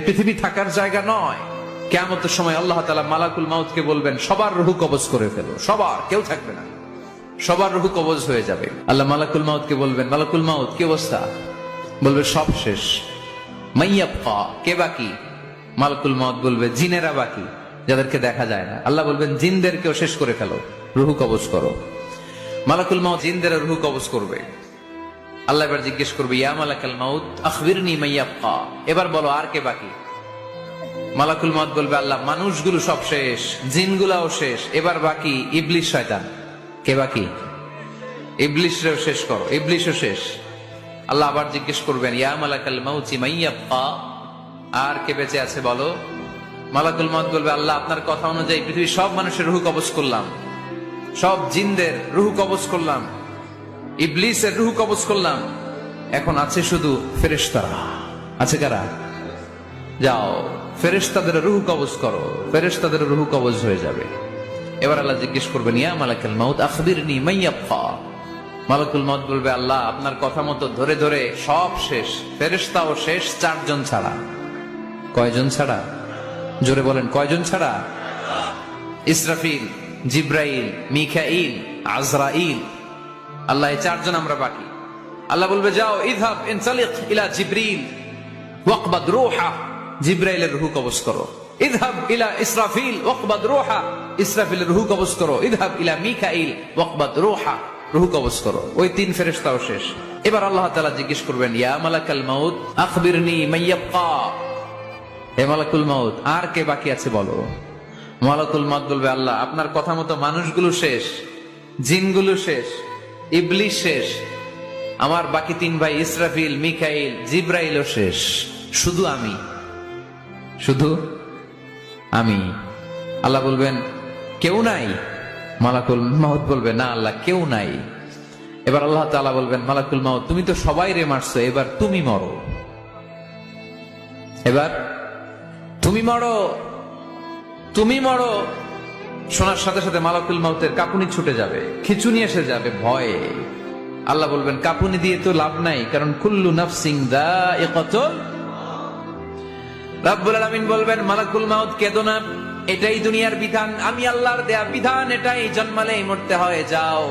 পৃথিবী থাকার জায়গা নয়। কিয়ামতের সময় আল্লাহ তাআলা মালাকুল মাউতকে বলবেন, সবার রূহ কবজ করে ফেলো, সবার, কেউ থাকবে না, সবার রূহ কবজ হয়ে যাবে। আল্লাহ মালাকুল মাউতকে বলবেন, মালাকুল মাউত কি অবস্থা? বলবে সব শেষ। মাইয়াবকা, কে বাকি? মালাকুল মাউত বলবে জিনেরা বাকি, যাদেরকে দেখা যায় না। আল্লাহ বলবেন জিনদেরকেও শেষ করে ফেলো, রূহ কবজ করো। মালাকুল মাউত জিনদের রূহ কবজ করবে। আল্লাহ এবার জিজ্ঞেস করবে, ইয়া মালাকাল মাউত আখবিরনি মাইয়াবকা, এবার বলো আর কে বাকি? মালাকুল মাউত বলবে, আল্লাহ মানুষগুলো সব শেষ, জিনগুলাও শেষ, এবার বাকি ইবলিস শয়তান। কে বাকি? ইবলিসরেও শেষ করো, ইবলিসও শেষ। আল্লাহ আবার জিজ্ঞেস করবেন, ইয়া মালাকাল মাউতি মাইয়াবকা, আর কে বেঁচে আছে বলো? মালাকুল মাউত বলবে, আল্লাহ আপনার কথা অনুযায়ী পৃথিবীর সব মানুষের রূহ কবজ করলাম, সব জিনদের রূহ কবজ করলাম, ইবলিসের রূহ কবজ করলাম, এখন আছে শুধু ফেরেশতারা। আছে কারা? যাও ফেরেশতাদের রূহ কবজ করো, ফেরেশতাদের রূহ কবজ হয়ে যাবে। এবার আল্লাহ জিজ্ঞেস করবেন, ইয়া মালাকাল মাউত আখবিরনি মাইয়াবকা। মালাকুল মাউত বলবে, আল্লাহ আপনার কথা মতো ধরে ধরে সব শেষ, ফেরেশতাও শেষ, 4 জন ছাড়া। কয়জন ছাড়া? জোরে বলেন, কয়জন ছাড়া? ইসরাফিল, জিব্রাইল, মিকাইল, আজরাইল। আল্লাহ এই 4 জন আমরা বাকি। আল্লাহ বলবে, যাও ইযহাব ইনতালিক ইলা জিবরিল ওয়াকবাদ রূহা, জিব্রাইলের রূহ কবজ করো। ইযহাব ইলা ইসরাফিল ওয়াকবাদ রূহা, ইসরাফিলের রূহ কবজ করো। ইযহাব ইলা মিকাইল ওয়াকবাদ রূহা, রূহ কবজ করো। ওই 3 ফেরেশতাও শেষ। এবার আল্লাহ তাআলা জিজ্ঞেস করবেন, ইয়া মালাকাল মাউত আখবিরনি মাইয়াবকা, হে মালাকুল মাউত আর কে বাকি আছে বলো? মালাকুল মাউত বলবে, আল্লাহ আপনার কথা মতো মানুষগুলো শেষ, জিনগুলো শেষ, ইবলিস শেষ, আমার বাকি 3 ভাই ইসরাফিল, মিকাইল, জিব্রাইলও শেষ, শুধু আমি, শুধু আমি। আল্লাহ বলবেন, কেউ নাই? মালাকুল মাউত বলবে, না আল্লাহ কেউ নাই। এবার আল্লাহ তাআলা বলবেন, মালাকুল মাউত তুমি তো সবাই রে মারছো, এবার তুমি মরো, এবার তুমি মরো, তুমি মরো। শোনার সাথে সাথে মালাকুল মাউতের কাঁপুনি ছুটে যাবে, খিঁচুনি এসে যাবে ভয়ে। আল্লাহ বলবেন, কাঁপুনি দিয়ে তো লাভ নাই, কারণ কুল্লু নাফসিন যায়িকাতুল। রাব্বুল আলামিন বলবেন, মালাকুল মাউত কেঁদো না, এটাই দুনিয়ার বিধান, আমি আল্লাহর দেয়া বিধান, এটাই, জন্মালেই মরতে হয়, যাও।